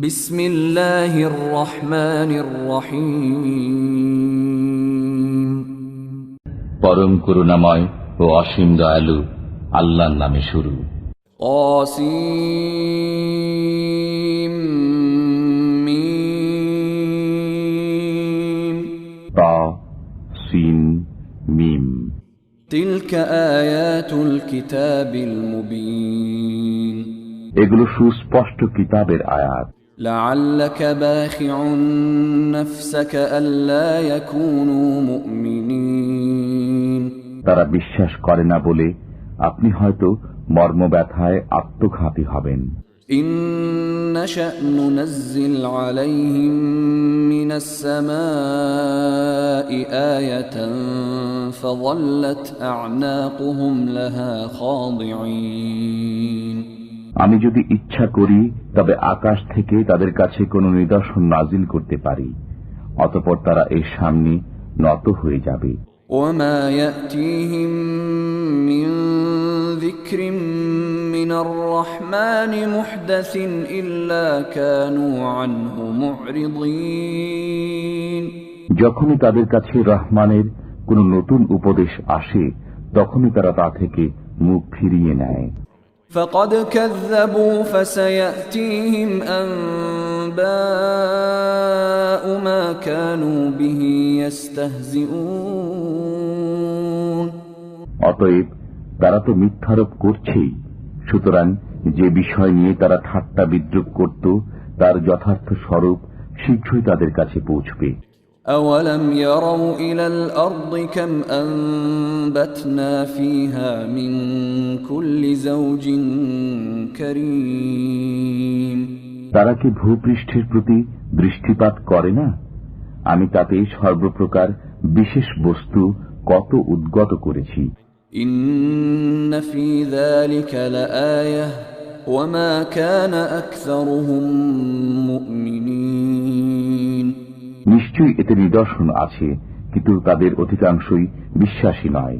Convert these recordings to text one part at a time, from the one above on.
বিসমিল্লাহির রহমানির রহিম। পরম করুণাময় ও অসীম দয়ালু আল্লাহর নামে শুরু। তাসিম মিম। তা সিন মিম। তিলকা আয়াতুল কিতাবিল মুবিন। এগুলো সুস্পষ্ট কিতাবের আয়াত। লাআল্লাকা বাখিউন নাফসাকা আল্লা ইয়াকুনু মুমিনিন। তারা বিশ্বাস করে না বলে আপনি হয়তো মর্মব্যথায় আত্মঘাতী হবেন। ইন নাশা নুনাজ্জিল আলাইহিম মিনাস সামাই আয়াতান ফাযাল্লাত আ'নাকুহুম লাহা খাদিঈন। আমি যদি ইচ্ছা করি তবে আকাশ থেকে তাদের কাছে কোনো নিদর্শন নাজিল করতে পারি, অতঃপর তারা এর সামনে নত হয়ে যাবে। ওয়ামা ইয়াতিহিম মিন যিকরিন মিনার রাহমানি মুহদাসিন ইল্লা কানু আনহু মু'রিদিন। যখনই তাদের কাছে রহমানের কোনো নতুন উপদেশ আসে তখনই তারা তা থেকে মুখ ফিরিয়ে নেয়। فقد كذبوا فسيأتيهم أنباء ما كانوا به يستهزئون। অতএব তারা তো মিথ্যারোপ করছেই, সুতরাং যে বিষয় নিয়ে তারা ঠাট্টা বিদ্রূপ করত তার যথার্থ স্বরূপ শীঘ্রই তাদের কাছে পৌঁছবে। أولم يروا إلى الأرض كم أنبتنا فيها من كل زوج كريم। তারা কি ভূপৃষ্ঠের প্রতি দৃষ্টিপাত করে না? আমি তাতে সর্বপ্রকার বিশেষ বস্তু কত উদ্গত করেছি। إن في ذلك لآية وما كان أكثرهم مؤمنين। নিশ্চয়ই এতে নিদর্শন আছে, কিন্তু তাদের অধিকাংশই বিশ্বাসী নয়।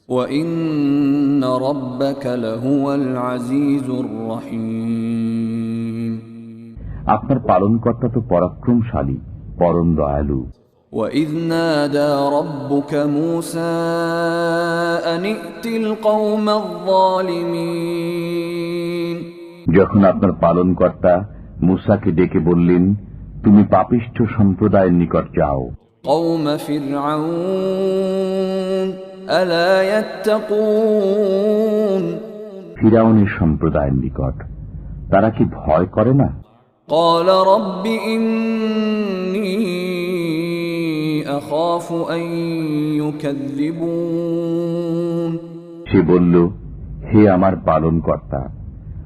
وَإِنَّ رَبَّكَ لَهُوَ الْعَزِيزُ الرَّحِيمُ। আপনার পালনকর্তা তো পরাক্রমশালী, পরম দয়ালু। وَإِذْ نَادَى رَبُّكَ مُوسَىٰ أَنِ ائْتِ الْقَوْمَ الظَّالِمِينَ। যখন আপনার পালনকর্তা মূসাকে ডেকে বললেন, তুমি পাপিষ্ঠ সম্প্রদায়ের নিকট যাও। قَوْمَ فِرْعَوْنَ أَلَا يَتَّقُونَ। ফিরআউনের সম্প্রদায়ের নিকট, তারা কি ভয় করে না? قَالَ رَبِّ إِنِّي أَخَافُ أَن يُكَذِّبُونِ। সে বলল, হে আমার পালনকর্তা,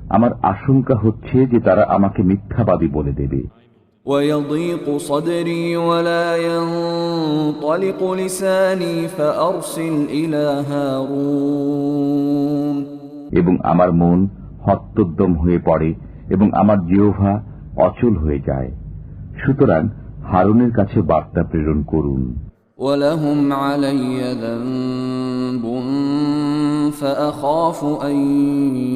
আমার আশঙ্কা হচ্ছে যে তারা আমাকে মিথ্যাবাদী বলে দেবে। وَيَضِيقُ صَدْرِي وَلَا يَنطَلِقُ لِسَانِي فَأَرْسِلْ إِلَى هَارُونَ। এবং আমার মন হত্যোদ্যম হয়ে পড়ে এবং আমার জিহ্বা অচল হয়ে যায়, সুতরাং হারুনের কাছে বার্তা প্রেরণ করুন। وَلَهُمْ عَلَيَّ ذَنبٌ فَأَخَافُ أَن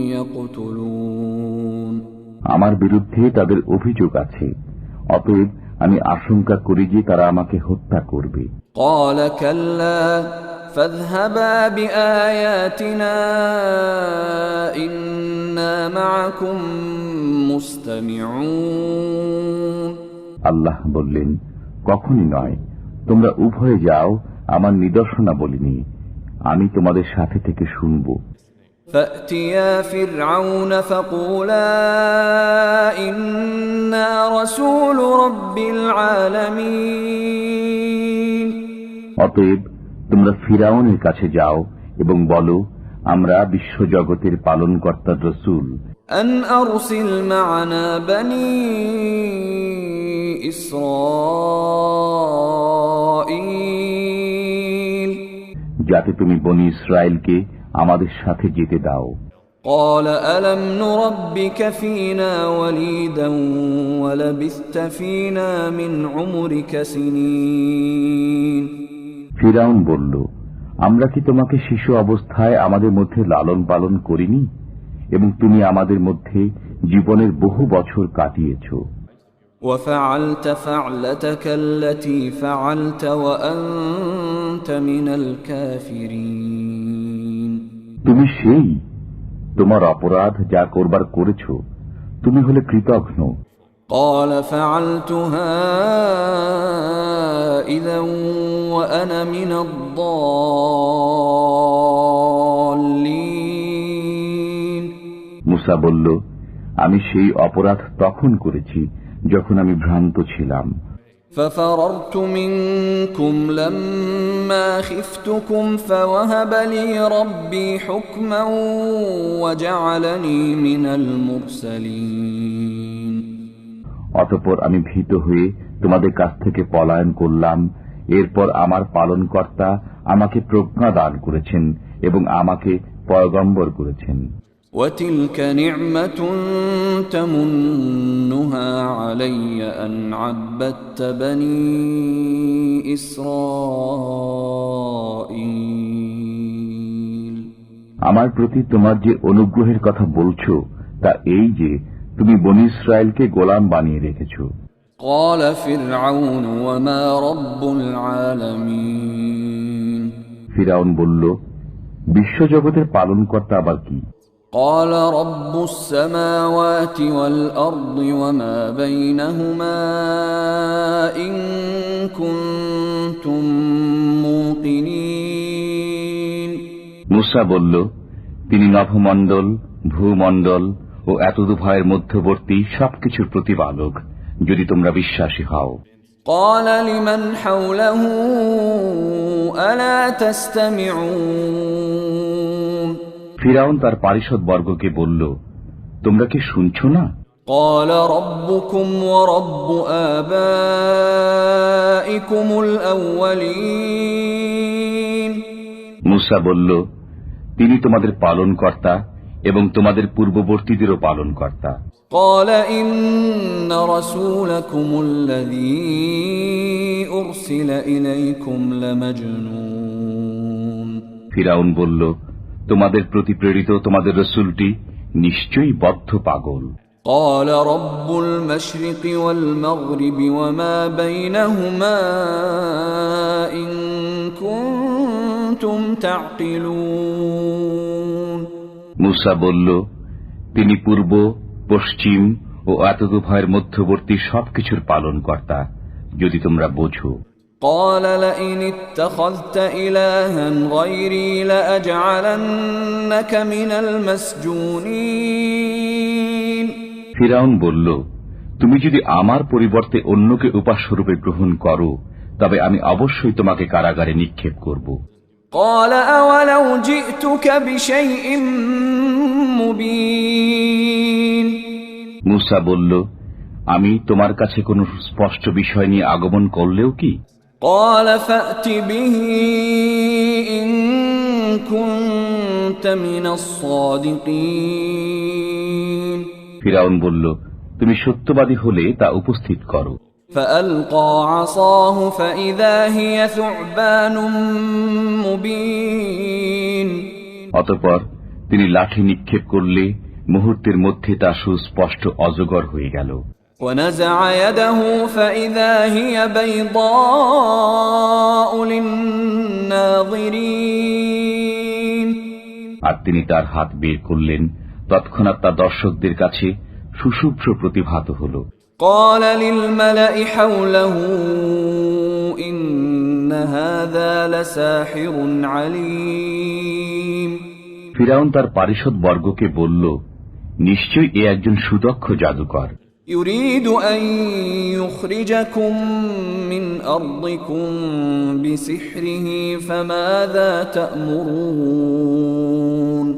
يَقْتُلُونِ। আমার বিরুদ্ধে তাদের অভিযোগ আছে, অতএব আমি আশঙ্কা করি যে তারা আমাকে হত্যা করবে। قَالَ كَلَّا فَاذْهَبَا بِآيَاتِنَا إِنَّا مَعَكُمْ مُسْتَمِعُونَ। আল্লাহ বললেন, কখনই নয়, তোমরা উভয়ে যাও, আমার নিদর্শনাবলী নিয়ে, আমি তোমাদের সাথে থেকে শুনব। فَأْتِيَا فِرْعَوْنَ فَقُولَا إِنَّا رَسُولُ رَبِّ الْعَالَمِينَ। অতএব তোমরা ফিরআউনের কাছে যাও এবং বলো, আমরা বিশ্বজগতের পালনকর্তার রসূল। أَنْ أَرْسِلْ مَعَنَا بَنِي إِسْرَائِيلَ। যাতে তুমি বনী ইসরায়েলকে আমাদের সাথে যেতে দাও। قَالَ أَلَمْ نُرَبِّكَ فِينَا وَلِيدًا وَلَبِثْتَ فِينَا مِنْ عُمُرِكَ سِنِينَ। ফিরআউন বলল, আমরা কি তোমাকে শিশু অবস্থায় আমাদের মধ্যে লালন পালন করিনি, এবং তুমি আমাদের মধ্যে জীবনের বহু বছর কাটিয়েছ। وفعلت فعلتك التي فعلت وأنت من الكافرين তুমি সেই তোমার অপরাধ যা করবার করেছ, তুমি হলে কৃতঘ্ন। قال فعلتها إذا وأنا من الضالين মুসা বলল, আমি সেই অপরাধ তখন করেছি যখন আমি ভ্রান্ত ছিলাম। ففررت منكم لما خفتكم فوهب لي ربي حكما وجعلني من المرسلين অতঃপর আমি ভীত হয়ে তোমাদের কাছ থেকে পলায়ন করলাম। এরপর আমার পালনকর্তা আমাকে প্রজ্ঞা দান করেছেন এবং আমাকে পয়গম্বর করেছেন। وتلك نعمة تمنها علي أن عبدت بني إسرائيل আমার প্রতি তোমার যে অনুগ্রহের কথা বলছো তা এই যে তুমি বনী ইসরায়েলকে গোলাম বানিয়ে রেখেছো। قال فرعون وما رب العالمين ফিরআউন বলল, বিশ্বজগতের পালনকর্তা আবার কি? قال رب السماوات والأرض وما بينهما إن كنتم موقنين মুসা বলল, তিনি নভমণ্ডল, ভূমণ্ডল ও এতদুভয়ের মধ্যবর্তী সবকিছুর প্রতিপালক, যদি তোমরা বিশ্বাসী হও। قال لمن حوله ألا تستمعون ফিরআউন তার পারিষদ বর্গকে বলল, তোমরা কি শুনছ না? قال ربكم ورب آبائكم الأولين মুসা বলল, তিনি তোমাদের পালনকর্তা এবং তোমাদের পূর্ববর্তীদেরও পালনকর্তা। قال إن رسولكم الذي أرسل إليكم لمجنون ফিরআউন বলল, তোমাদের প্রতি প্রেরিত তোমাদের রাসূলটি নিশ্চয়ই বদ্ধ পাগল। قال رب المشرق والمغرب وما بينهما إن كنتم تعقلون মুসা বলল, তিনি পূর্ব, পশ্চিম ও এতদুভয়ের মধ্যবর্তী সবকিছুর পালনকর্তা, যদি তোমরা বোঝো। قال لئن اتخذت إلها غيري لأجعلنك من المسجونين ফিরআউন বলল, তুমি যদি আমার পরিবর্তে অন্যকে উপাস্যরূপে গ্রহণ করো, তবে আমি অবশ্যই তোমাকে কারাগারে নিক্ষেপ করব। قال أولو جئتك بشيء مبين মুসা বলল, আমি তোমার কাছে কোনো স্পষ্ট বিষয় নিয়ে আগমন করলেও কি? قال فأت به إن كنت من الصادقين ফিরআউন বলল, তুমি সত্যবাদী হলে তা উপস্থিত করো। فألقى عصاه فإذا هي ثعبان مبين অতঃপর তিনি লাঠি নিক্ষেপ করলে মুহূর্তের মধ্যে তা সুস্পষ্ট অজগর হয়ে গেল। ونزع يده فإذا هي بيضاء للناظرين আর তিনি তার হাত বের করলেন, তৎক্ষণাৎ তা দর্শকদের কাছে সুশুভ্র প্রতিভাত হল। قال للملأ حوله إن هذا لساحر عليم ফিরআউন তার পারিষদ বর্গকে বলল, নিশ্চয়ই এ একজন সুদক্ষ জাদুকর। يريد أن يخرجكم من أرضكم بسحره فماذا تأمرون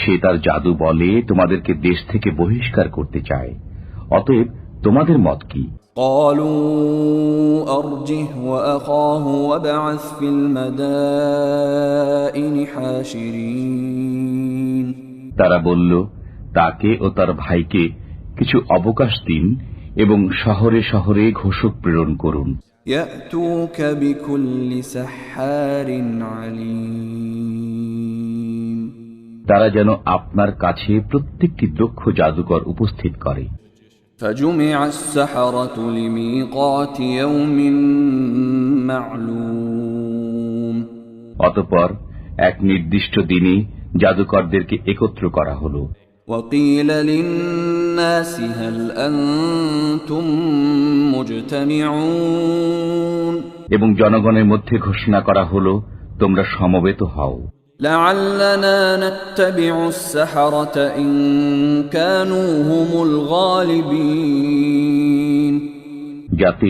সে তার জাদু বলে তোমাদেরকে দেশ থেকে বহিষ্কার করতে চায়, অতএব তোমাদের মত কি? قالوا أرجه وأخاه وابعث في المدائن حاشرين তারা বলল, তাকে ও তার ভাইকে কিছু অবকাশ দিন এবং শহরে শহরে ঘোষক প্রেরণ করুন। يأتوك بكل سحار عليم তারা যেন আপনার কাছে প্রত্যেকটি দক্ষ জাদুকর উপস্থিত করে। فجمع السحرة لميقات يوم معلوم অতঃপর এক নির্দিষ্ট দিনে জাদুকরদেরকে একত্র করা হলো। وقيل للناس هل أنتم مجتمعون এবং জনগণের মধ্যে ঘোষণা করা হলো, তোমরা সমবেত হও, لعلنا نتبع السحرة إن كانوا هم الغالبين যাতে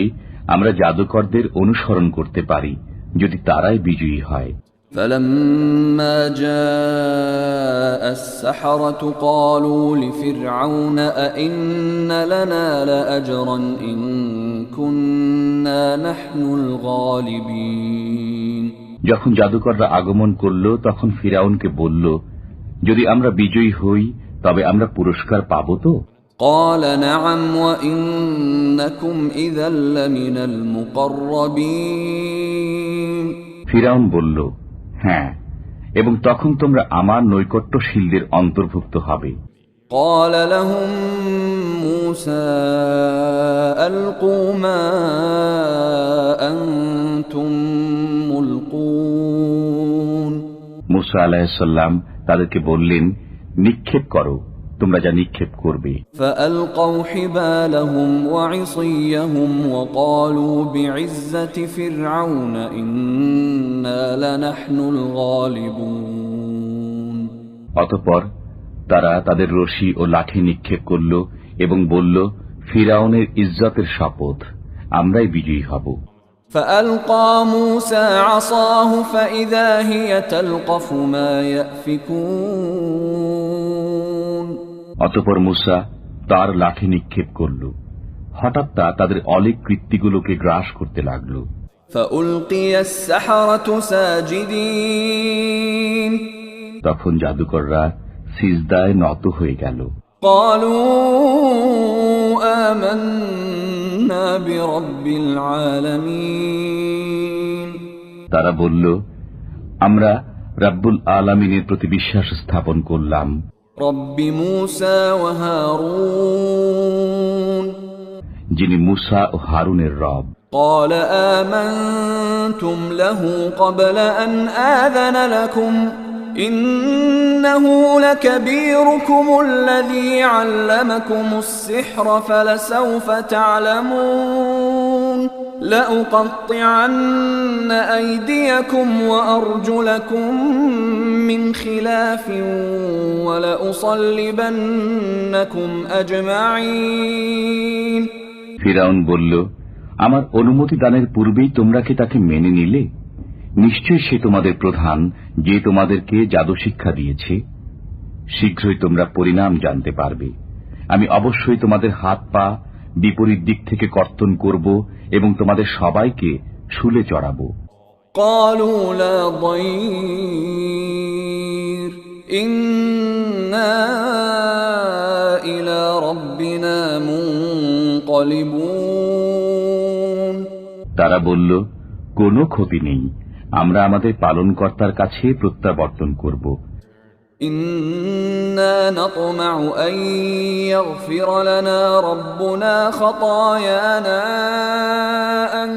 আমরা জাদুকরদের অনুসরণ করতে পারি যদি তারাই বিজয়ী হয়। فلما جاء السحرة قالوا لفرعون أئن لنا لأجرا إن كنا نحن الغالبين যখন জাদুকররা আগমন করল তখন ফিরাউনকে বলল, যদি আমরা বিজয়ী হই তবে আমরা পুরস্কার পাব তো? قال نعم وإنكم إذا لمن المقربين ফিরাউন বলল, হ্যাঁ, এবং তখন তোমরা আমার নৈকট্যশীলদের অন্তর্ভুক্ত হবে। قال لهم موسى ألقوا ما أنتم ملقون মুসা আলাইহিস সালাম তাদেরকে বললেন, নিক্ষেপ করো, তোমরা যা নিক্ষেপ করবে। فألقوا حبالهم وعصيهم وقالوا بعزة فرعون إنا لنحن الغالبون অতঃপর তারা তাদের রশি ও লাঠি নিক্ষেপ করল এবং বলল, ফিরাউনের ইজ্জতের শপথ, আমরাই বিজয়ী হব। فألقى موسى عصاه فإذا هي تلقف ما يأفكون অতঃপর মুসা তার লাঠি নিক্ষেপ করল, হঠাৎ তা তাদের অলীক কৃত্যগুলোকে গ্রাস করতে লাগল। فألقي السحرة ساجدين তখন জাদুকররা সিজদায় নত হয়ে গেল। قالوا آمنا برب العالمين তারা বলল, আমরা রাব্বুল আলামিনের প্রতি বিশ্বাস স্থাপন করলাম, رب موسى وهارون যিনি মুসা ও হারুনের রব। قال آمنتم له قبل أن آذن لكم إنه لكبيركم الذي علمكم السحر فلسوف تعلمون لأقطعن أيديكم وأرجلكم من خلاف ولأصلبنكم أجمعين ফিরাউন বলল, আমার অনুমতি দানের পূর্বেই তোমরা কি তাকে মেনে নিলে? নিশ্চয় সে তোমাদের প্রধান, যে তোমাদেরকে জাদু শিক্ষা দিয়েছে। শীঘ্রই তোমরা পরিণাম জানতে পারবে। আমি অবশ্যই তোমাদের হাত পা বিপরীত দিক থেকে কর্তন করব এবং তোমাদের সবাইকে শুলে চড়াবো। قالوا لا ضير إنا إلى ربنا منقلبون তারা বলল, কোনো ক্ষতি নেই, আমরা আমাদের পালনকর্তার কাছে প্রত্যাবর্তন করব। إنا نطمع أن يغفر لنا ربنا خطايانا أن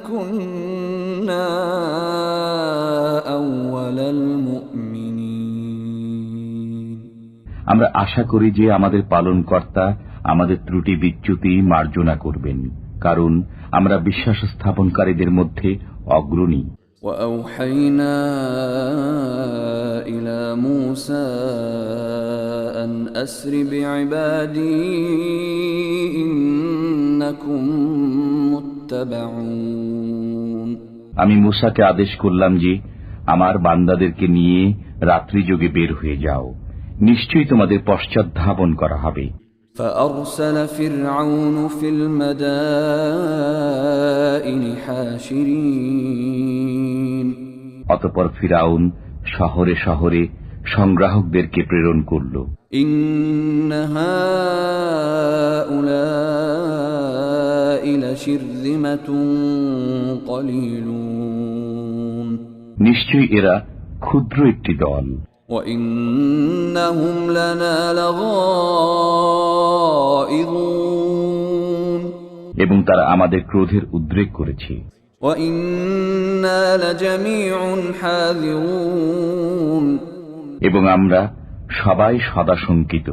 كنا أول المؤمنين আমরা আশা করি যে আমাদের পালনকর্তা আমাদের ত্রুটি বিচ্যুতি মার্জনা করবেন, কারণ আমরা বিশ্বাস স্থাপনকারীদের মধ্যে অগ্রণী। وأوحينا إلى موسى أن أسر بعبادي إنكم متبعون আমি মুসাকে আদেশ করলাম যে আমার বান্দাদেরকে নিয়ে রাত্রি যোগে বের হয়ে যাও, নিশ্চয়ই তোমাদের পশ্চাৎ ধাবন করা হবে। فأرسل فرعون في المدائن حاشرين অতঃপর ফিরাউন শহরে শহরে সংগ্রাহকদেরকে প্রেরণ করল। إن هؤلاء لشرذمة قليلون নিশ্চয়ই এরা ক্ষুদ্র একটি দল। وإنهم لنا لغائظون এবং তারা আমাদের ক্রোধের উদ্রেক করেছে। وإنا لجميع حاذرون এবং আমরা সবাই সদাশঙ্কিত।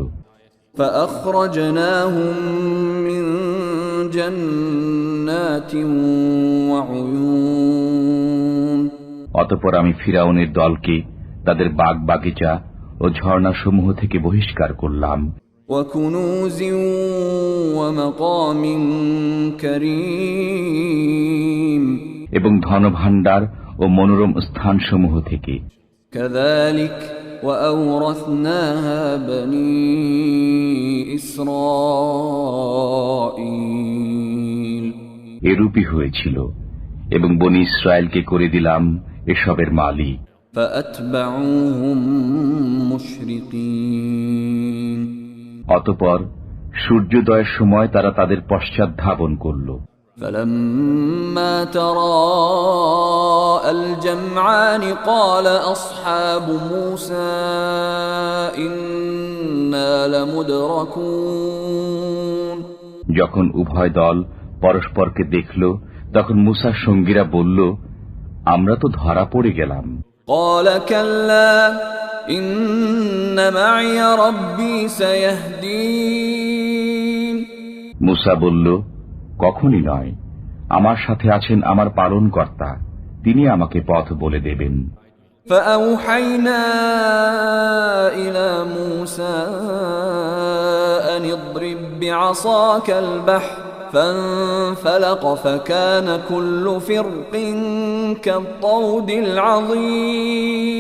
فأخرجناهم من جنات وعيون অতঃপর আমি ফিরাউনের দলকে তাদের বাগ বাগিচা ও ঝর্ণাসমূহ থেকে বহিষ্কার করলাম। وكنوز ومقام كريم এবং ধনভাণ্ডার ও মনোরম স্থানসমূহ থেকে। كذلك وأورثناها بني إسرائيل এরূপই হয়েছিল এবং বনি ইসরায়েলকে করে দিলাম এসবের মালিক। فأتبعوهم مشرقين অতঃপর সূর্যোদয়ের সময় তারা তাদের পশ্চাৎ ধাবন করল। فلما تراءى الجمعان قال أصحاب موسى إنا لمدركون যখন উভয় দল পরস্পরকে দেখল তখন মূসার সঙ্গীরা বলল, আমরা তো ধরা পড়ে গেলাম। قال كلا إن معي ربي سيهدين মূসা বলল, কখনই নয়, আমার সাথে আছেন আমার পালনকর্তা, তিনি আমাকে পথ বলে দেবেন। فأوحينا إلى موسى أن اضرب بعصاك البحر فانفلق فكان كل فرق كالطود العظيم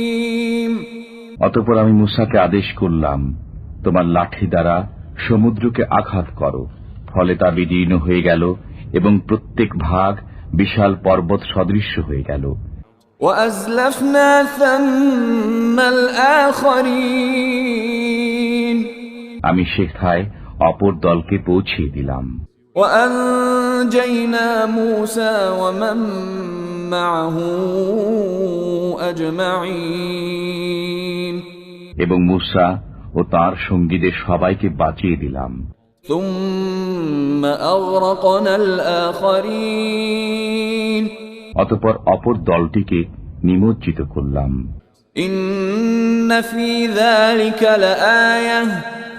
অতঃপর আমি মূসাকে আদেশ করলাম, তোমার লাঠি দ্বারা সমুদ্রকে আঘাত করো, ফলে তা বিদীর্ণ হয়ে গেল এবং প্রত্যেক ভাগ বিশাল পর্বত সদৃশ্য হয়ে গেল। وأزلفنا ثم الآخرين আমি সেখায় অপর দলকে পৌঁছিয়ে দিলাম। وأنجينا موسى ومن معه أجمعين এবং মূসা ও তার সঙ্গীদের সবাইকে বাঁচিয়ে দিলাম। ثم أغرقنا الآخرين অতঃপর অপর দলটিকে নিমজ্জিত করলাম। إن في ذلك لآية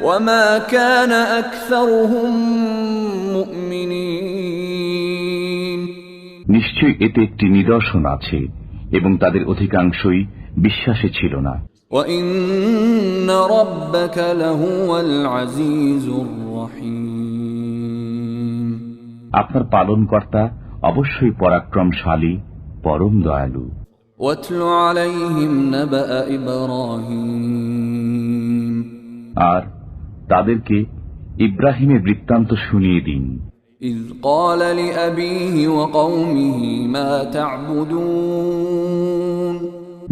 وما كان أكثرهم مؤمنين নিশ্চয়ই এতে একটি নিদর্শন আছে এবং তাদের অধিকাংশই বিশ্বাসী ছিল না। وإن ربك لهو العزيز الرحيم আপনার পালনকর্তা অবশ্যই পরাক্রমশালী, পরম দয়ালু। واتل عليهم نبأ إبراهيم আর তাদেরকে ইব্রাহিমের বৃত্তান্ত শুনিয়ে দিন। إذ قال لأبيه وقومه ما تعبدون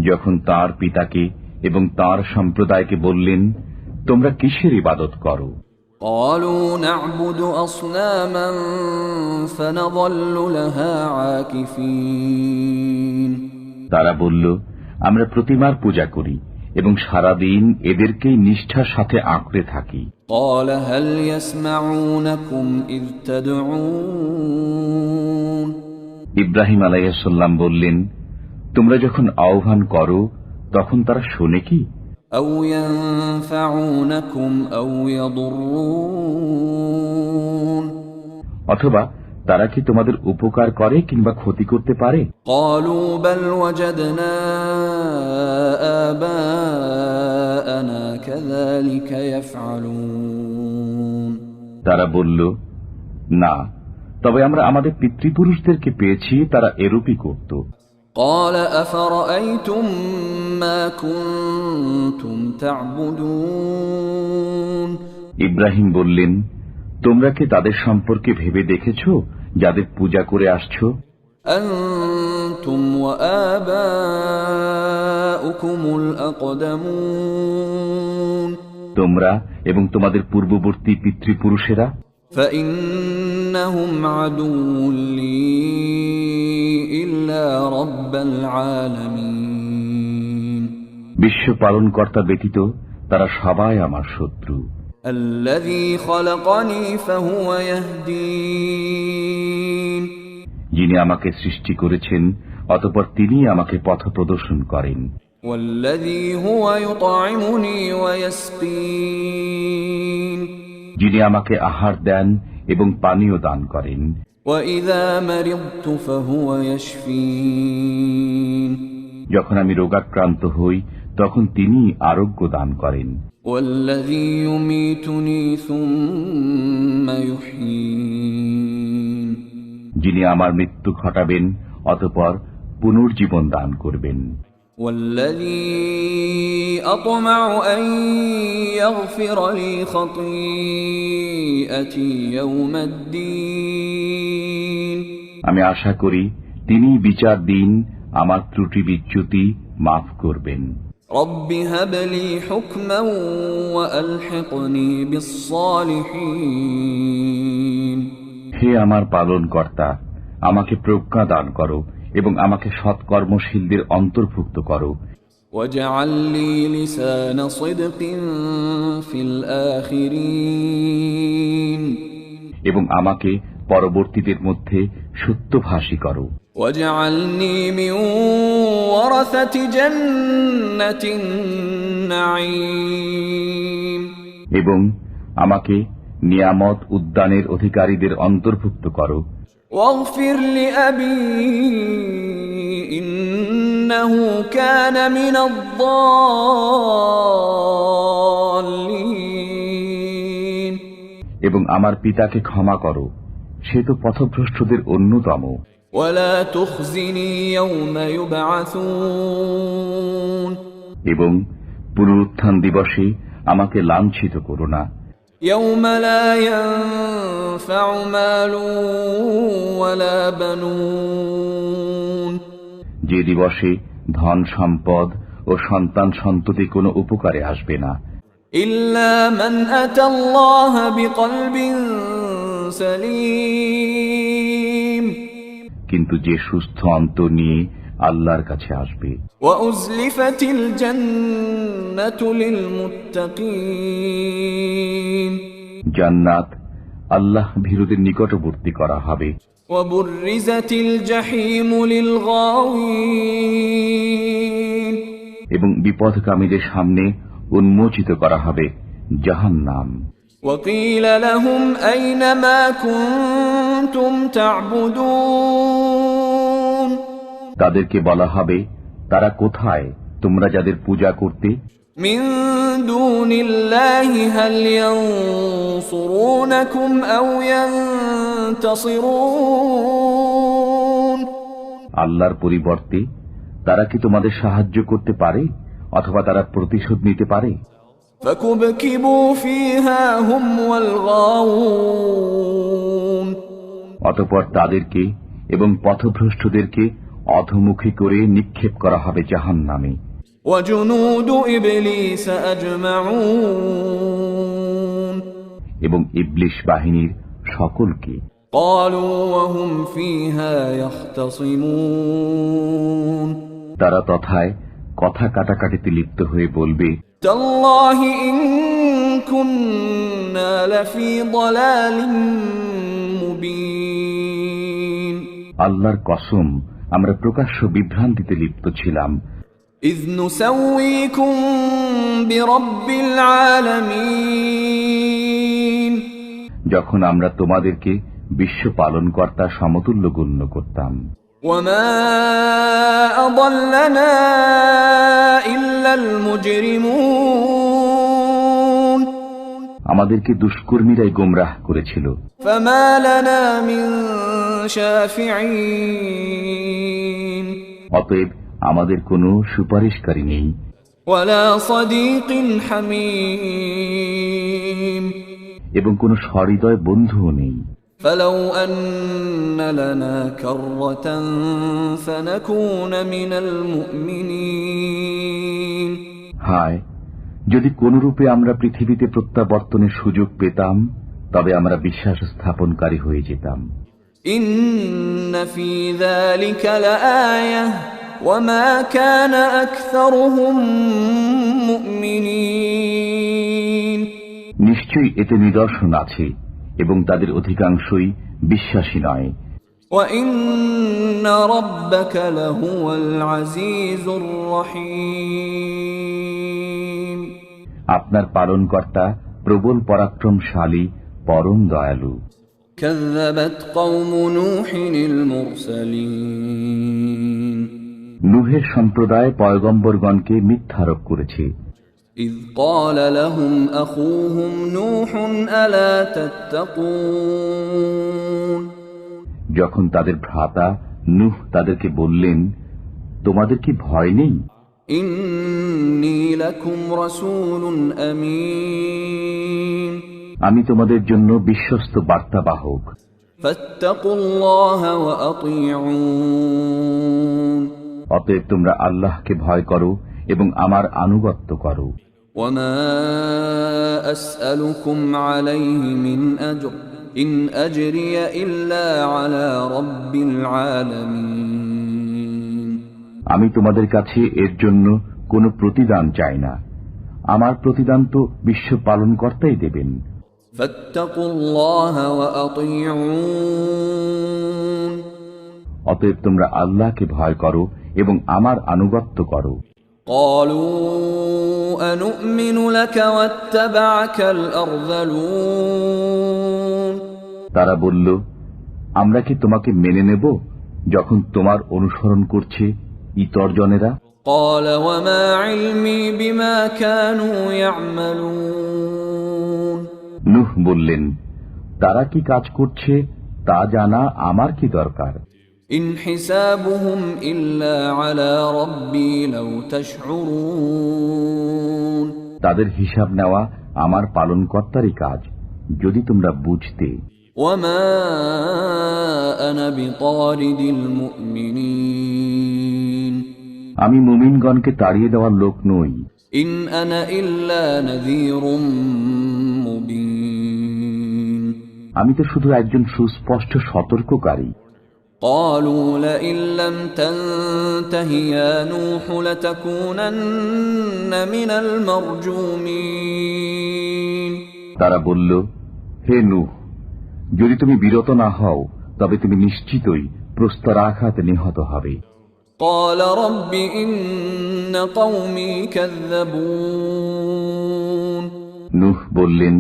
যখন তার পিতাকে এবং তার সম্প্রদায়কে বললেন, তোমরা কিসের ইবাদত করো? قالوا نعبد أصناما فنظل لها عاكفين তারা বলল, আমরা প্রতিমার পূজা করি এবং সারাদিন এদেরকেই নিষ্ঠার সাথে আঁকড়ে থাকি। قال هل يسمعونكم إذ تدعون ইব্রাহিম আলাইহিস সালাম বললেন, তোমরা যখন আহ্বান করো তখন তারা শোনে কি? أو ينفعونكم أو يضرون অথবা তারা কি তোমাদের উপকার করে কিংবা ক্ষতি করতে পারে? قالوا بل وجدنا آباءنا كذلك يفعلون তারা বলল, না, তবে আমরা আমাদের পিতৃপুরুষদেরকে পেয়েছি, তারা এরূপই করত। قال أفرأيتم ما كنتم تعبدون ইব্রাহিম বললেন, তোমরা কি তাদের সম্পর্কে ভেবে দেখেছো যাদের পূজা করে আসছো? أنتم وآباؤكم الأقدمون তোমরা এবং তোমাদের পূর্ববর্তী পিতৃপুরুষেরা। فإنهم عدو لي إلا رب العالمين বিশ্ব বিশ্ব পালনকর্তা ব্যতীত তারা সবাই আমার শত্রু। الذي خلقني فهو يهدين যিনি আমাকে সৃষ্টি করেছেন অতঃপর তিনি আমাকে পথ প্রদর্শন করেন। والذي هو يطعمني ويسقين যিনি আমাকে আহার দেন এবং পানীয় দান করেন। وإذا مرضت فهو يشفين যখন আমি রোগাক্রান্ত হই তখন তিনি আরোগ্য দান করেন। والذي يميتني ثم يحيين যিনি আমার মৃত্যু ঘটাবেন অতঃপর পুনর্জীবন দান করবেন। والذي أطمع أن يغفر لي خطيئتي يوم الدين আমি আশা করি তিনি বিচার দিন আমার ত্রুটি বিচ্যুতি মাফ করবেন। رب هب لي حكما وألحقني بالصالحين হে আমার পালনকর্তা, আমাকে প্রজ্ঞা দান করো এবং আমাকে সৎকর্মশীলদের অন্তর্ভুক্ত করো। واجعل لي لسان صدق في الآخرين এবং আমাকে পরবর্তীদের মধ্যে সত্যভাষী করো। واجعلني من ورثة جنة النعيم এবং আমাকে নিয়ামত উদ্যানের অধিকারীদের অন্তর্ভুক্ত করো। واغفر لأبي إنه كان من الضالين এবং আমার পিতাকে ক্ষমা করো, সে তো পথভ্রষ্টদের অন্যতম। ولا تخزني يوم يبعثون এবং পুনরুত্থান দিবসে আমাকে লাঞ্ছিত করো না। يوم لا ينفع مال ولا بنون যে দিবসে ধন সম্পদ ও সন্তান সন্ততি কোনো উপকারে আসবে না, إلا من أتى الله بقلب سليم কিন্তু যে সুস্থ অন্তর নিয়ে আল্লাহর কাছে আসবে। وأزلفت الجنة للمتقين জান্নাত আল্লাহ ভীরুদের নিকটবর্তী করা হবে। وبرزت الجحيم للغاوين এবং বিপথগামীদের সামনে উন্মোচিত করা হবে জাহান্নাম। وقيل لهم أين ما كنتم تعبدون তাদেরকে বলা হবে, তারা কোথায় তোমরা যাদের পূজা করতে? من دون الله هل ينصرونكم أو ينتصرون আল্লাহর পরিবর্তে তারা কি তোমাদের সাহায্য করতে পারে অথবা তারা প্রতিশোধ নিতে পারে? فكبكبوا فيها هم والغاوون অতঃপর তাদেরকে এবং পথভ্রষ্টদেরকে অধমুখী করে নিক্ষেপ করা হবে জাহান্নামে। وجنود إبليس أجمعون এবং ইবলিশ বাহিনীর সকলকে। قالوا وهم فيها يختصمون তারা তথায় কথা কাটাকাটিতে লিপ্ত হয়ে বলবে, تالله إن كنا لفي ضلال مبين আল্লাহর কসম, আমরা প্রকাশ্য বিভ্রান্তিতে লিপ্ত ছিলাম। إذ نسويكم برب العالمين যখন আমরা তোমাদেরকে বিশ্ব পালনকর্তা সমতুল্য গণ্য করতাম। وما أضلنا إلا المجرمون আমাদেরকে দুষ্কর্মীরাই গোমরাহ করেছিল। فما لنا من شافعين অতএব আমাদের কোনো সুপারিশকারী নেই ولا صديق حميم এবং কোনো সহৃদয় বন্ধুও নেই। فلو أن لنا كرة فنكون من المؤمنين হায়, যদি কোনরূপে আমরা পৃথিবীতে প্রত্যাবর্তনের সুযোগ পেতাম তবে আমরা বিশ্বাস স্থাপনকারী হয়ে যেতাম। إن في ذلك لآية وما كان أكثرهم مؤمنين নিশ্চয়ই এতে নিদর্শন আছে এবং তাদের অধিকাংশই বিশ্বাসী নয়। وإن ربك لهو العزيز الرحيم আপনার পালনকর্তা প্রবল পরাক্রমশালী, পরম দয়ালু। كذبت قوم نوح المرسلين নূহের সম্প্রদায় পয়গম্বরগণকে মিথ্যারোপ করেছে। إذ قال لهم أخوهم نوح ألا تتقون যখন তাদের ভ্রাতা নূহ তাদেরকে বললেন, তোমাদের কি ভয় নেই? إني لكم رسول أمين আমি তোমাদের জন্য বিশ্বস্ত বার্তাবাহক। فاتقوا الله وأطيعون অতএব তোমরা আল্লাহকে ভয় করো এবং আমার আনুগত্য করো। وما أسألكم عليه من أجر إن أجري إلا على رب العالمين আমি তোমাদের কাছে এর জন্য কোনো প্রতিদান চাই না, আমার প্রতিদান তো বিশ্ব পালনকর্তাই দেবেন। فاتقوا الله وأطيعون অতএব তোমরা আল্লাহকে ভয় করো এবং আমার আনুগত্য করো। قالوا أنؤمن لك واتبعك الأرذلون তারা বলল, আমরা কি তোমাকে মেনে নেব যখন তোমার অনুসরণ করছে ইতর জনেরা? قال وما علمي بما كانوا يعملون নূহ বললেন, তারা কি কাজ করছে তা জানা আমার কি দরকার? إن حسابهم إلا على ربي لو تشعرون তাদের হিসাব নেওয়া আমার পালনকর্তারই কাজ, যদি তোমরা বুঝতে। وما أنا بطارد المؤمنين আমি মুমিনগণকে তাড়িয়ে দেওয়ার লোক নই। إن أنا إلا نذير مبين আমি তো শুধু একজন সুস্পষ্ট সতর্ককারী। قالوا لئن لم تنته يا نوح لتكونن من المرجومين তারা বলল, হে নূহ, যদি তুমি বিরত না হও তবে তুমি নিশ্চিতই প্রস্তরাঘাতে নিহত হবে। قال رب إن قومي كذبون নূহ বললেন,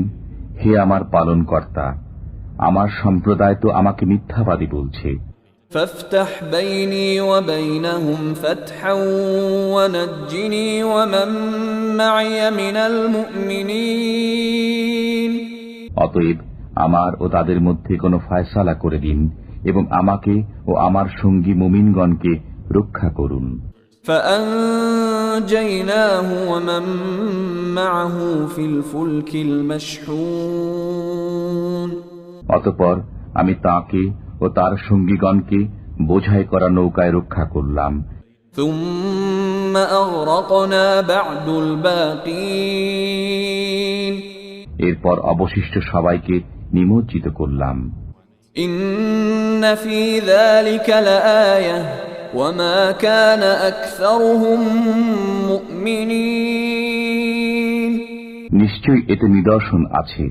হে আমার পালনকর্তা, আমার সম্প্রদায় তো আমাকে মিথ্যাবাদী বলছে। فافتح بيني وبينهم فتحا ونجني ومن معي من المؤمنين অতএব আমার ও তাদের মধ্যে কোনো ফয়সালা করে দিন এবং আমাকে ও আমার সঙ্গী মুমিনগণকে রক্ষা করুন। فأنجيناه ومن معه في الفلك المشحون অতঃপর আমি তাকে ও তার সঙ্গীগণকে বোঝাই করা নৌকায় রক্ষা করলাম। ثم أغرقنا بعد الباقين এরপর অবশিষ্ট সবাইকে নিমজ্জিত করলাম। إن في ذلك لآية وما كان أكثرهم مؤمنين নিশ্চয়ই এতে নিদর্শন আছে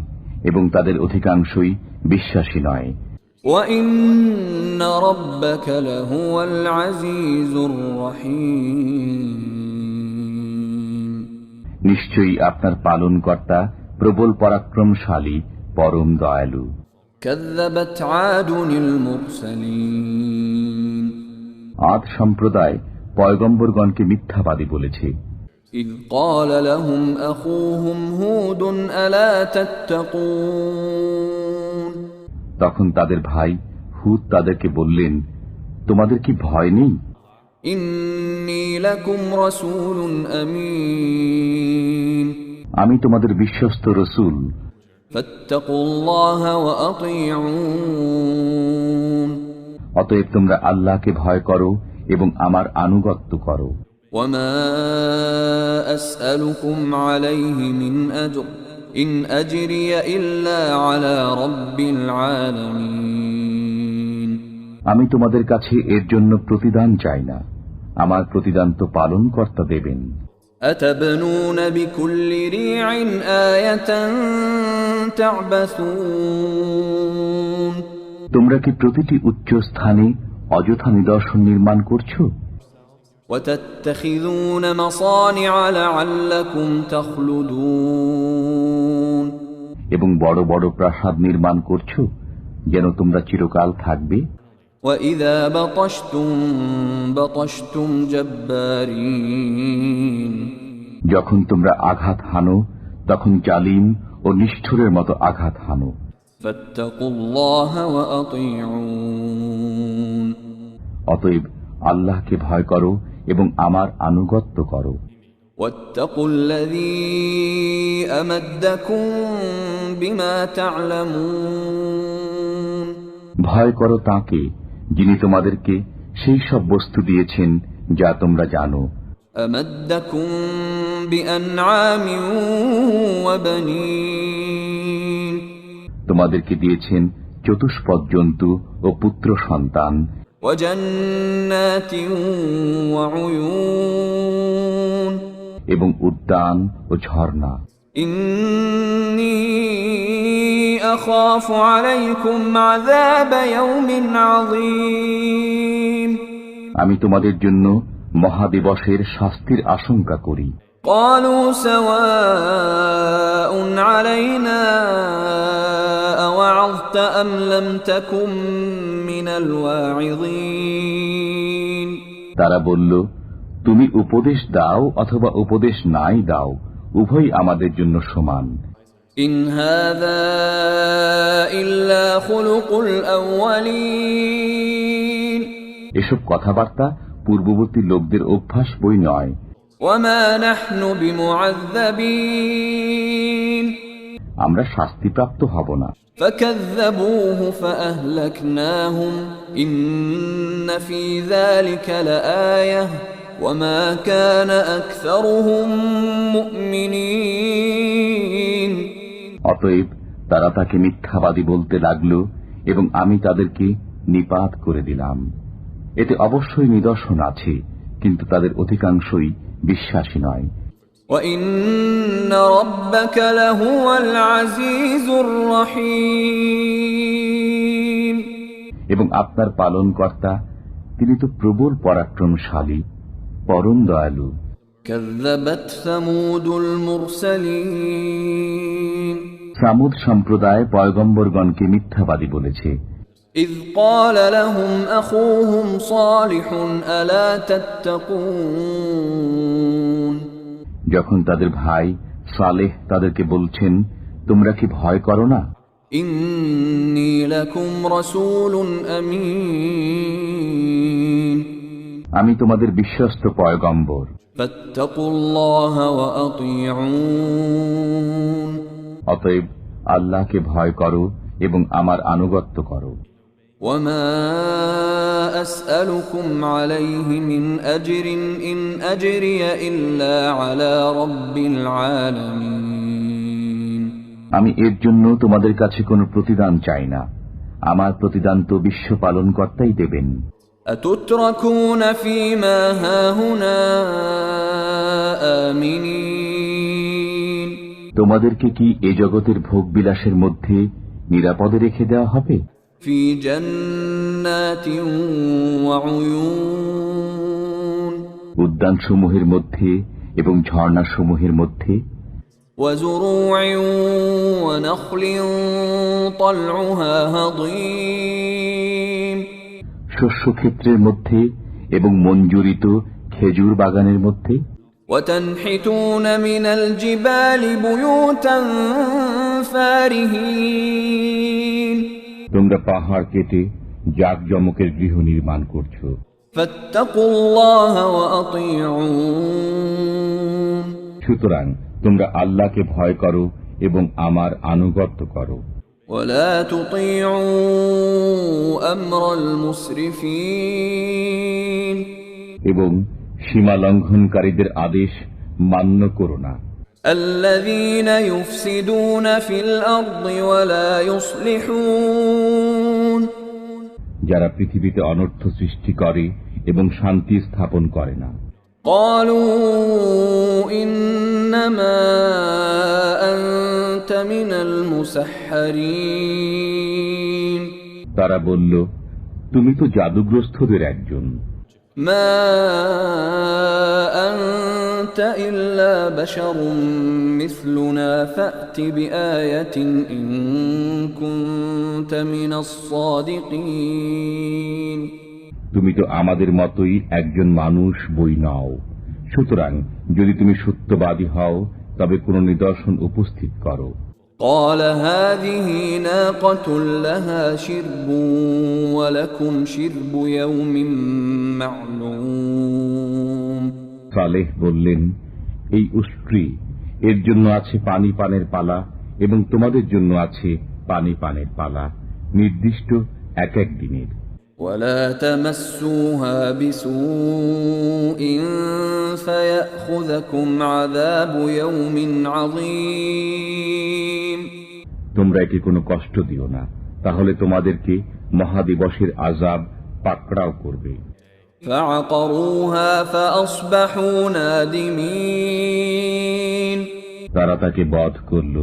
এবং তাদের অধিকাংশই বিশ্বাসী নয়। وإن ربك لهو العزيز الرحيم নিশ্চয়ই আপনার পালনকর্তা প্রবল পরাক্রমশালী, পরম দয়ালু। كذبت عاد المرسلين আদ সম্প্রদায় পয়গম্বরগণকে মিথ্যাবাদী বলেছে। إذ قال لهم أخوهم هود ألا تتقون তখন তাদের ভাই হুদ তাদেরকে বললেন, তোমাদের কি ভয় নেই? إني لكم رسول أمين আমি তোমাদের বিশ্বস্ত রসূল। فاتقوا الله وأطيعون অতএব তোমরা আল্লাহকে ভয় করো এবং আমার আনুগত্য করো। وما أسألكم عليه من أجر إن أجري إلا على رب العالمين আমি তোমাদের কাছে এর জন্য প্রতিদান চাই না, আমার প্রতিদান তো পালনকর্তা দেবেন। أتبنون بكل ريع آية تعبثون তোমরা কি প্রতিটি উচ্চ স্থানে অযথা নিদর্শন নির্মাণ করছো? وتتخذون مصانع لعلكم تخلدون এবং বড় বড় প্রাসাদ নির্মাণ করছো যেন তোমরা চিরকাল থাকবে। وإذا بطشتم بطشتم جبارين যখন তোমরা আঘাত হানো তখন জালিম ও নিষ্ঠুরের মতো আঘাত হানো। فاتقوا الله وأطيعون অতএব আল্লাহকে ভয় করো এবং আমার আনুগত্য করো। واتقوا الذي أمدكم بما تعلمون ভয় করো তাকে যিনি তোমাদেরকে সেই সব বস্তু দিয়েছেন যা তোমরা জানো। أمدكم بأنعام وبنين তোমাদেরকে দিয়েছেন চতুষ্পদ জন্তু ও পুত্র সন্তান, وجنات وعيون এবং উদ্যান ও ঝর্ণা। إني أخاف عليكم عذاب يوم عظيم আমি তোমাদের জন্য মহাদিবসের শাস্তির আশঙ্কা করি। قالوا سواء علينا أوعظت أم لم تكن من الواعظين তারা বলল, তুমি উপদেশ দাও অথবা উপদেশ নাই দাও, উভয় আমাদের জন্য সমান। إن هذا إلا خلق الأولين এসব কথাবার্তা পূর্ববর্তী লোকদের অভ্যাস বই নয়। وما نحن بمعذبين আমরা শাস্তিপ্রাপ্ত হব না। فكذبوه فأهلكناهم إن في ذلك لآية وما كان أكثرهم مؤمنين অতএব তারা তাকে মিথ্যাবাদী বলতে লাগল এবং আমি তাদেরকে নিপাত করে দিলাম। এতে অবশ্যই নিদর্শন আছে, কিন্তু তাদের অধিকাংশই বিশ্বাসী নয়। وَإِنَّ رَبَّكَ لَهُوَ الْعَزِيزُ الرَّحِيمُ এবং আপনার পালনকর্তা তিনি তো প্রবল পরাক্রমশালী, পরম দয়ালু। كَذَّبَتْ ثَمُودُ الْمُرْسَلِينَ সামুদ সম্প্রদায় পয়গম্বরগণকে মিথ্যাবাদী বলেছে। إِذْ قَالَ لَهُمْ أَخُوهُمْ صَالِحٌ أَلَا تَتَّقُونَ যখন তাদের ভাই সালেহ তাদেরকে বলছেন, তোমরা কি ভয় করো না? إِنِّي لَكُمْ رَسُولٌ أَمِينٌ আমি তোমাদের বিশ্বস্ত পয়গম্বর। فَاتَّقُوا اللَّهَ وَأَطِيعُونِ অতএব আল্লাহকে ভয় করো এবং আমার আনুগত্য করো। وَمَا أَسْأَلُكُمْ عَلَيْهِ مِنْ أَجْرٍ إِنْ أَجْرِيَ إِلَّا عَلَى رَبِّ الْعَالَمِينَ আমি এর জন্য তোমাদের কাছে কোনো প্রতিদান চাই না, আমার প্রতিদান তো বিশ্ব পালনকর্তাই দেবেন। أَتُتْرَكُونَ فِي مَا هَاهُنَا آمِنِينَ তোমাদেরকে কি এ জগতের ভোগ বিলাসের মধ্যে নিরাপদে রেখে দেওয়া হবে? في جنات وعيون উদ্যানসমূহের মধ্যে এবং ঝর্ণাসমূহের মধ্যে, وزروع ونخل طلعها هضيم শস্যক্ষেত্রের মধ্যে এবং মঞ্জুরিত খেজুর বাগানের মধ্যে। وتنحتون من الجبال بيوتا فارهين তোমরা পাহাড় কেটে জাঁকজমকের গৃহ নির্মাণ করছো। فاتقوا الله وأطيعون সুতরাং তোমরা আল্লাহকে ভয় করো এবং আমার আনুগত্য করো। ولا تطيعوا أمر المسرفين এবং সীমা লঙ্ঘনকারীদের আদেশ মান্য করো না। الذين يفسدون في الأرض ولا يصلحون যারা পৃথিবীতে অনর্থ সৃষ্টি করে এবং শান্তি স্থাপন করে না। قالوا إنما أنت من المسحرين তারা বলল, তুমি তো জাদুগ্রস্তদের একজন। ما أنت إلا بشر مثلنا فأت بآية إن كنت من الصادقين তুমি তো আমাদের মতোই একজন মানুষ বই নও, সুতরাং যদি তুমি সত্যবাদী হও তবে কোন নিদর্শন উপস্থিত করো। قال هذه ناقة لها شرب ولكم شرب يوم معلوم সালেহ বললেন, এই উষ্ট্রী, এর জন্য আছে পানি পানের পালা এবং তোমাদের জন্য আছে পানি পানের পালা, নির্দিষ্ট এক এক দিনের। ولا تمسوها بسوء فيأخذكم عذاب يوم عظيم তোমরা একে কোনো কষ্ট দিও না, তাহলে তোমাদেরকে মহাদিবসের আযাব পাকড়াও করবে। فعقروها فأصبحوا نادمين তারা তাকে বধ করল,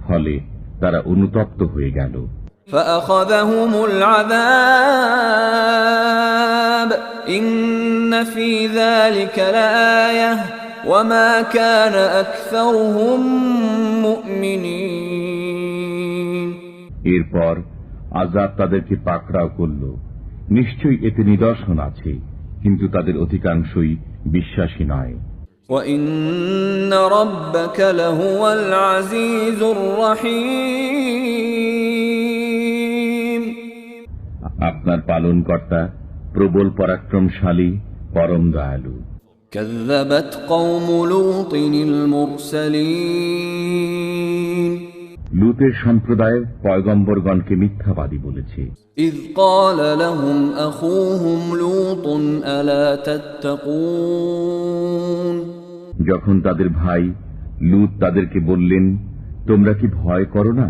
ফলে তারা অনুতপ্ত হয়ে গেল। فأخذهم العذاب إن في ذلك لآية وما كان أكثرهم مؤمنين এরপর আযাব তাদেরকে পাকড়াও করল। নিশ্চয়ই এতে নিদর্শন আছে, কিন্তু তাদের অধিকাংশই বিশ্বাসী নয়। وإن ربك لهو العزيز الرحيم আপনার পালনকর্তা প্রবল পরাক্রমশালী, পরম দয়ালু। كذبت قوم لوط المرسلين লূতের সম্প্রদায় পয়গম্বরগণকে মিথ্যাবাদী বলেছে। إذ قال لهم أخوهم لوط ألا تتقون যখন তাদের ভাই লূত তাদেরকে বললেন, তোমরা কি ভয় করো না?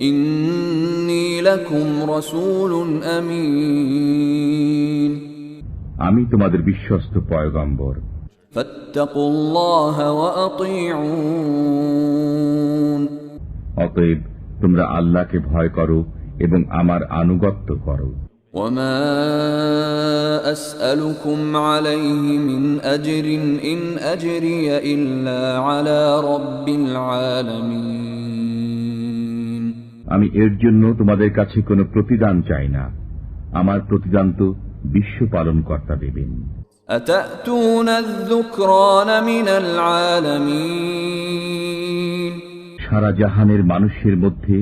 إني لكم رسول أمين আমি তোমাদের বিশ্বস্ত পয়গম্বর, فاتقوا الله وأطيعون অতএব তোমরা আল্লাহকে ভয় করো এবং আমার আনুগত্য করো। وما أسألكم عليه من أجر إن أجري إلا على رب العالمين আমি এর জন্য তোমাদের কাছে কোনো প্রতিদান চাই না, আমার প্রতিদান তো বিশ্ব পালনকর্তা দেবেন। أتأتون الذكران من العالمين সারা জাহানের মানুষের মধ্যে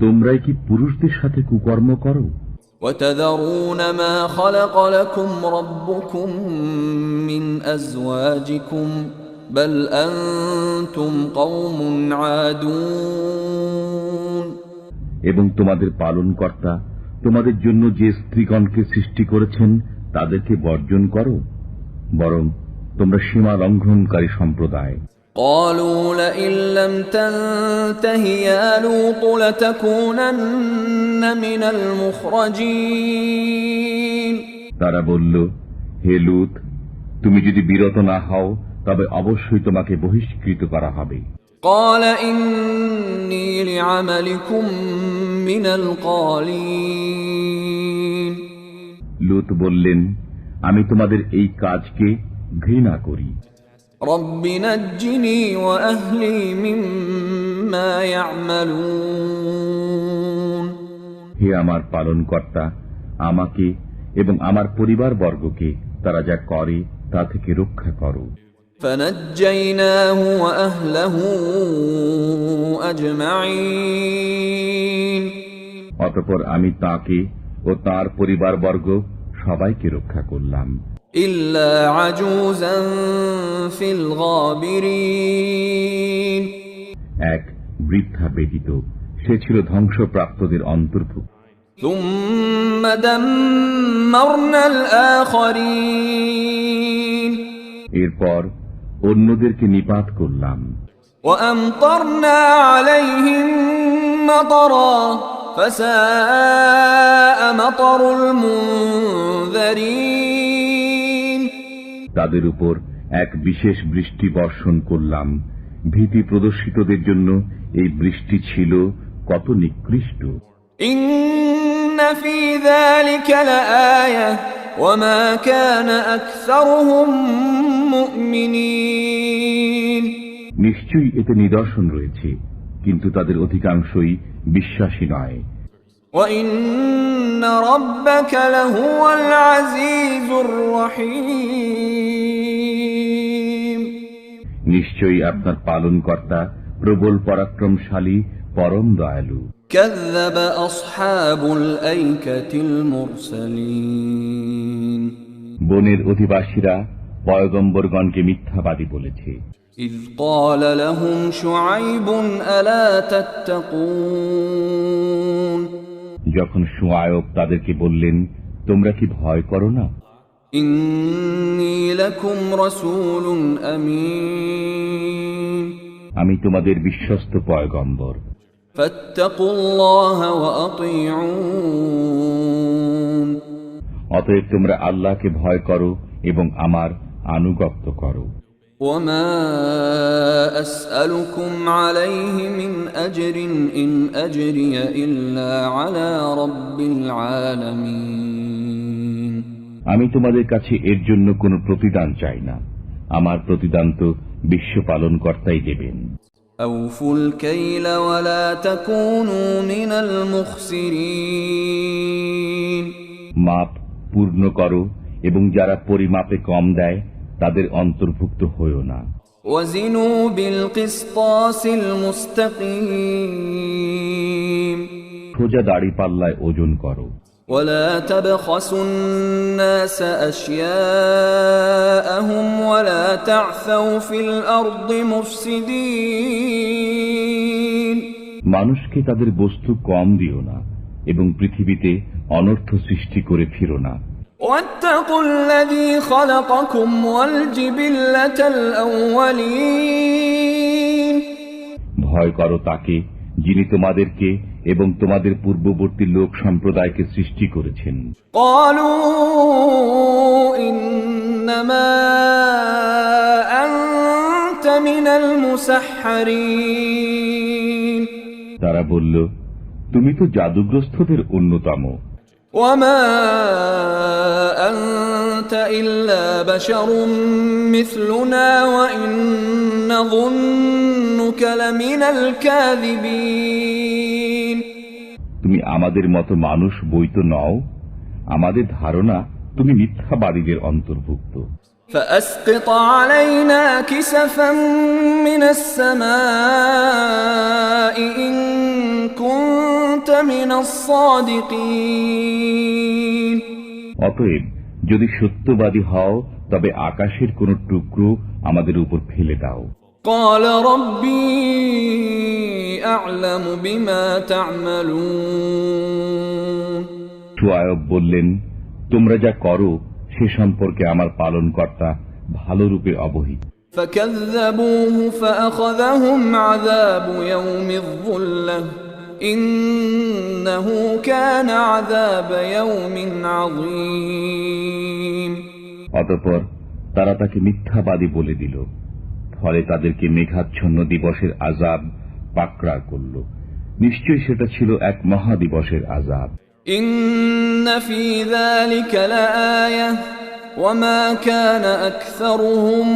তোমরাই কি পুরুষদের সাথে কুকর্ম করো? وتذرون ما خلق لكم ربكم من أزواجكم بل أنتم قوم عادون এবং তোমাদের পালনকর্তা তোমাদের জন্য যে স্ত্রীগণকে সৃষ্টি করেছেন তাদেরকে বর্জন করো, বরং তোমরা সীমা লঙ্ঘনকারী সম্প্রদায়। قالوا لئن لم تنته يا لوط لتكونن من المخرجين তারা বলল, হে লূত, তুমি যদি বিরত না হও তবে অবশ্যই তোমাকে বহিষ্কৃত করা হবে। قال إني لعملكم من القالين লূত বললেন, আমি তোমাদের এই কাজকে ঘৃণা করি। رب نجني وأهلي مما يعملون হে আমার পালনকর্তা, আমাকে এবং আমার পরিবারবর্গকে তারা যা করে তা থেকে রক্ষা করো। فنجيناه وأهله أجمعين অতঃপর আমি তাকে ও তার পরিবারবর্গ সবাইকে রক্ষা করলাম, إلا عجوزا في الغابرين এক বৃদ্ধা ব্যতীত, সে ছিল ধ্বংসপ্রাপ্তদের অন্তর্ভুক্ত। ثم دمرنا الآخرين এরপর অন্যদেরকে নিপাত করলাম। وأمطرنا عليهم مطرا فساء مطر المنذرين তাদের উপর এক বিশেষ বৃষ্টি বর্ষণ করলাম। ভীতি প্রদর্শিতদের জন্য এই বৃষ্টি ছিল কত নিকৃষ্ট। إن في ذلك لآية وما كان أكثرهم مؤمنين নিশ্চয়ই এতে নিদর্শন রয়েছে, কিন্তু তাদের অধিকাংশই বিশ্বাসী নয়। وإن ربك لهو العزيز الرحيم নিশ্চয়ই আপনার পালনকর্তা প্রবল পরাক্রমশালী, পরম দয়ালু। كذب أصحاب الأيكة المرسلين বনের অধিবাসীরা পয়গম্বরগণকে মিথ্যাবাদী বলেছে। إذ قال لهم شعيب ألا تتقون যখন শুআয়ব তাদেরকে বললেন, তোমরা কি ভয় করো না? إني لكم رسول أمين আমি তোমাদের বিশ্বস্ত পয়গম্বর। فاتقوا الله وأطيعون অতএব তোমরা আল্লাহকে ভয় করো এবং আমার আনুগত্য করো। وما أسألكم عليه من أجر إن أجري إلا على رب العالمين আমি তোমাদের কাছে এর জন্য কোনো প্রতিদান চাই না, আমার প্রতিদান তো বিশ্ব পালনকর্তাই দেবেন। أوفوا الكيل ولا تكونوا من المخسرين মাপ পূর্ণ করো এবং যারা পরিমাপে কম দেয় তাদের অন্তর্ভুক্ত হইও না। وزنوا بالقسطاس المستقيم সোজা দাড়ি পাল্লায় ওজন করো। ولا تبخسوا الناس أشياءهم ولا تعثوا في الأرض مفسدين মানুষকে তাদের বস্তু কম দিও না এবং পৃথিবীতে অনর্থ সৃষ্টি করে ফিরো না। واتقوا الذي خلقكم والجبلة الأولين ভয় করো তাকে যিনি তোমাদেরকে এবং তোমাদের পূর্ববর্তী লোক সম্প্রদায়কে সৃষ্টি করেছেন। قالوا إنما أنت من المسحرين তারা বলল, তুমি তো জাদুগ্রস্তদের অন্যতম। وما أنت إلا بشر مثلنا وإن نظنك لمن الكاذبين তুমি আমাদের মতো মানুষ বই তো নও, আমাদের ধারণা তুমি মিথ্যাবাদীদের অন্তর্ভুক্ত। فأسقط علينا كسفا من السماء إن كنت من الصادقين অতএব যদি সত্যবাদী হও তবে আকাশের কোন টুকরো আমাদের উপর ফেলে দাও। قال ربي أعلم بما تعملون শুআয়ব বললেন, তোমরা যা করো সে সম্পর্কে আমার পালনকর্তা ভালোরূপে অবহিত। فكذبوه فأخذهم عذاب يوم الظلة إنه كان عذاب يوم عظيم অতঃপর তারা তাকে মিথ্যাবাদী বলে দিল, ফলে তাদেরকে মেঘাচ্ছন্ন দিবসের আযাব পাকড়া করল। নিশ্চয়ই সেটা ছিল এক মহাদিবসের আযাব। إن في ذلك لآية وما كان أكثرهم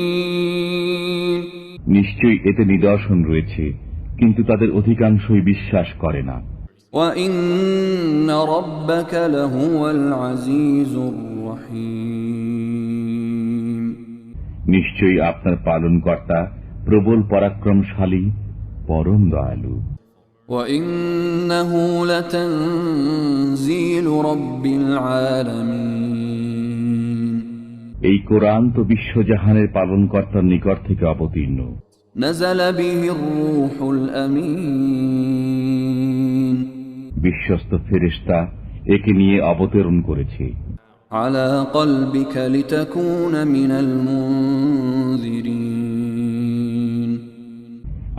مؤمنين নিশ্চয়ই এতে নিদর্শন রয়েছে, কিন্তু তাদের অধিকাংশই বিশ্বাস করে না। وإن ربك لهو العزيز الرحيم নিশ্চয়ই আপনার পালনকর্তা প্রবল পরাক্রমশালী, পরম দয়ালু। وإنه لتنزيل رب العالمين এই কোরআন তো বিশ্বজাহানের পালনকর্তার নিকট থেকে অবতীর্ণ। نزل به الروح الأمين বিশ্বস্ত ফেরেশতা একে নিয়ে অবতরণ করেছে। على قلبك لتكون من المنذرين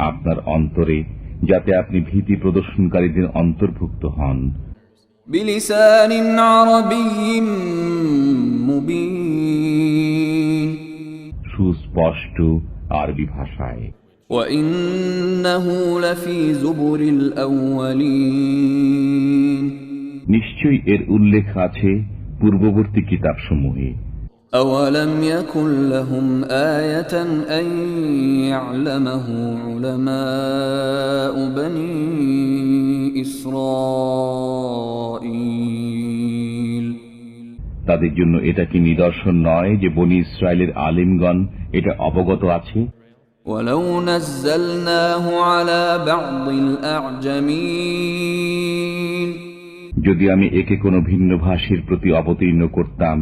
আপনার অন্তরে যাতে আপনি ভীতি প্রদর্শনকারীদের অন্তর্ভুক্ত হন। بلسان عربي مبين সুস্পষ্ট আরবি ভাষায়। وإنه لفي زبر الأولين নিশ্চয়ই এর উল্লেখ আছে পূর্ববর্তী কিতাবসমূহে। أولم يكن لهم آية أن يعلمه علماء بني إسرائيل তাদের জন্য এটা কি নিদর্শন নয় যে বনি ইসরায়েলের আলিমগণ এটা অবগত আছে? ولو نزلناه على بعض الأعجمين যদি আমি একে কোনো ভিন্ন ভাষীর প্রতি অবতীর্ণ করতাম,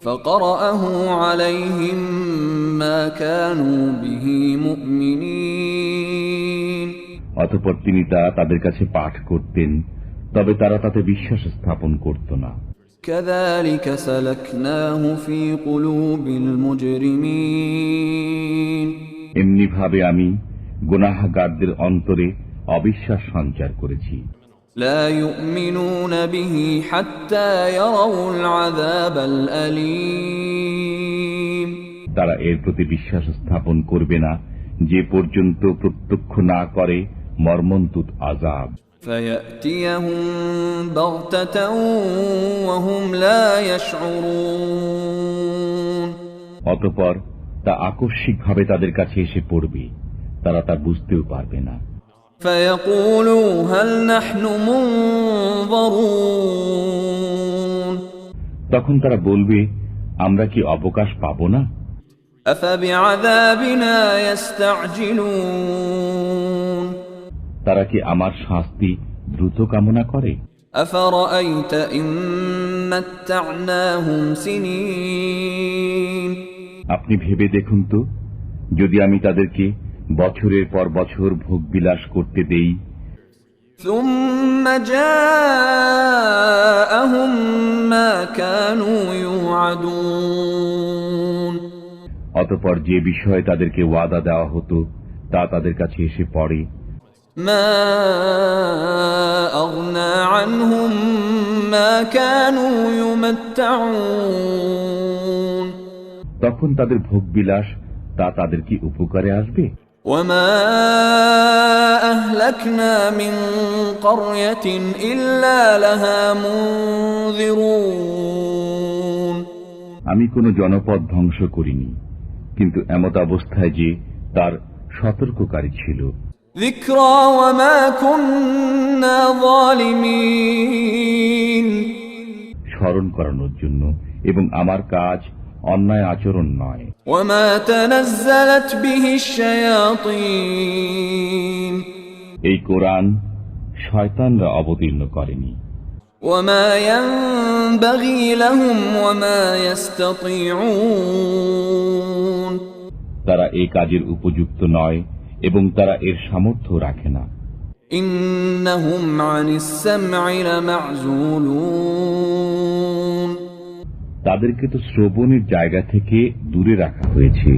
فقرأه عليهم ما كانوا به مؤمنين অতঃপর তিনি তা তাদের কাছে পাঠ করতেন, তবে তারা তাতে বিশ্বাস স্থাপন করত না। كذلك سلكناه في قلوب المجرمين এমনি ভাবে আমি গুনাহগারদের অন্তরে অবিশ্বাস সঞ্চার করেছি। لا يؤمنون به حتى يروا العذاب الأليم তারা এর প্রতি বিশ্বাস স্থাপন করবে না যে পর্যন্ত প্রত্যক্ষ না করে মর্মন্তুদ আযাব। فيأتيهم بغتة وهم لا يشعرون অতঃপর তা আকস্মিকভাবে তাদের কাছে এসে পড়বে, তারা তা বুঝতেও পারবে না। فيقولوا هل نحن منظرون তখন তারা বলবে, আমরা কি অবকাশ পাব না? أفبعذابنا يستعجلون তারা কি আমার শাস্তি দ্রুত কামনা করে? أفرأيت إن متعناهم سنين আপনি ভেবে দেখুন তো, যদি আমি তাদেরকে বছরের পর বছর ভোগবিলাস করতে দেই, ثم جاءهم ما كانوا يوعدون অতঃপর যে বিষয়ে তাদেরকে ওয়াদা দেওয়া হতো তা তাদের কাছে এসে পড়ে, ما أغنى عنهم ما كانوا يمتعون তখন তাদের ভোগবিলাস তা তাদের কি উপকারে আসবে? وما أهلكنا من قرية إلا لها منذرون আমি কোনো জনপদ ধ্বংস করিনি, কিন্তু এমত অবস্থায় যে তার সতর্ককারী ছিল। ذكرى وما كنا ظالمين স্মরণ করানোর জন্য, এবং আমার কাজ অন্যায় আচরণ নয়। وما تنزلت به الشياطين এই কোরআন শয়তানরা অবতীর্ণ করেনি, وما ينبغي لهم وما يستطيعون তারা এই কাজের উপযুক্ত নয় এবং তারা এর সামর্থ্য রাখে না। إنهم عن السمع لمعزولون তাদেরকে তো শ্রবণের জায়গা থেকে দূরে রাখা হয়েছে।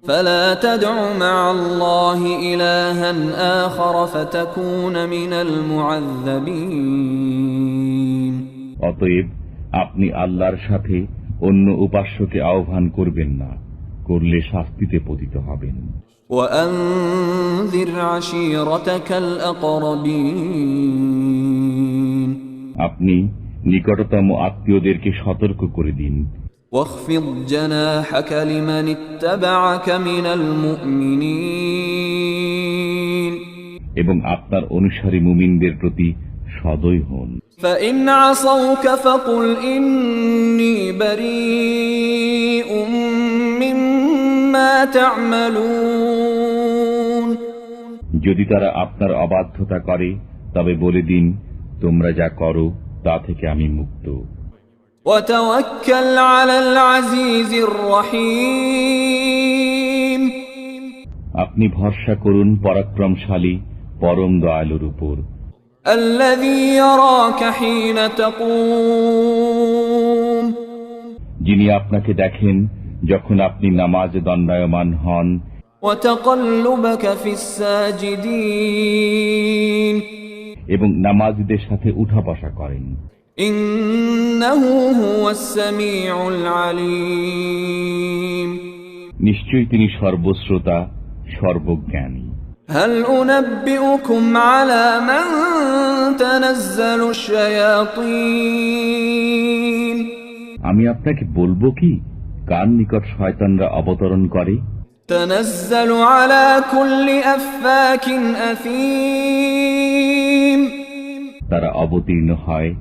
فلا تدع مع الله إلها آخر فتكون من المعذبين অতএব আপনি আল্লাহর সাথে অন্য উপাস্যকে আহ্বান করবেন না, করলে শাস্তিতে পতিত হবেন। وأنذر عشيرتك الأقربين আপনি নিকটতম আত্মীয়দেরকে সতর্ক করে দিন। واخفض جناحك لمن اتبعك من المؤمنين এবং আপনার অনুসারী মুমিনদের প্রতি সদয় হন। فإن عصوك فقل إني بريء مما تعملون যদি তারা আপনার অবাধ্যতা করে, তবে বলে দিন, তোমরা যা করো তা থেকে আমি মুক্ত। وتوكل على العزيز الرحيم আপনি ভরসা করুন পরাক্রমশালী পরম দয়ালুর উপর, الذي يراك حين تقوم যিনি আপনাকে দেখেন যখন আপনি নামাজে দণ্ডায়মান হন, وتقلبك في الساجدين এবং নামাজীদের সাথে উঠা বসা করেন। إنه هو السميع العليم নিশ্চয়ই তিনি সর্বশ্রোতা সর্বজ্ঞানী। هل أنبئكم على من تنزل الشياطين আমি আপনাকে বলবো কি কার নিকট শয়তানরা অবতরণ করে? تنزل على كل أفاك أثيم তারা অবতীর্ণ হয়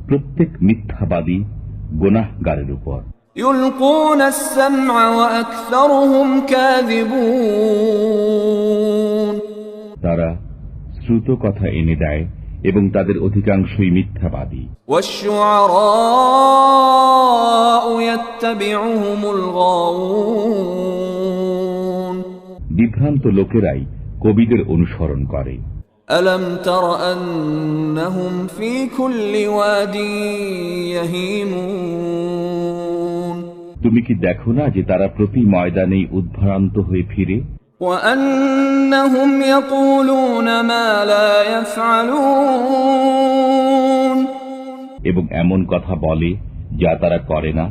প্রত্যেক মিথ্যাবাদী গুনাহগারের উপর। يلقون السمع وأكثرهم كاذبون তারা শ্রুত কথা এনে দেয় এবং তাদের অধিকাংশই মিথ্যাবাদী। والشعراء يتبعهم الغاوون বিভ্রান্ত লোকেরাই কবিদের অনুসরণ করে। ألم تر أنهم في كل واد يهيمون তুমি কি দেখো না যে তারা প্রতি ময়দানেই উদ্ভ্রান্ত হয়ে ফিরে? وأنهم يقولون ما لا يفعلون এবং এমন কথা বলে যা তারা করে না।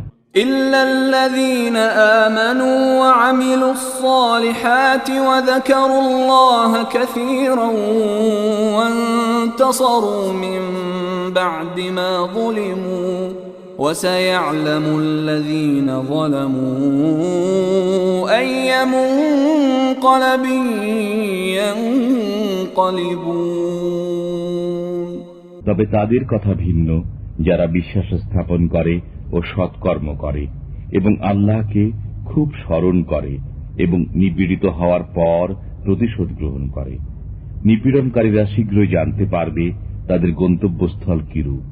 إلا الذين آمنوا وعملوا الصالحات وذكروا الله كثيرا وانتصروا من بعد ما ظلموا وسيعلم الذين ظلموا أي منقلب ينقلبون তবে তাদের কথা ভিন্ন যারা বিশ্বাস স্থাপন করে ও সৎকর্ম করে এবং আল্লাহকে খুব স্মরণ করে এবং নিপীড়িত হওয়ার পর প্রতিশোধ গ্রহণ করে। নিপীড়নকারীরা শীঘ্রই জানতে পারবে তাদের গন্তব্যস্থল কিরূপ।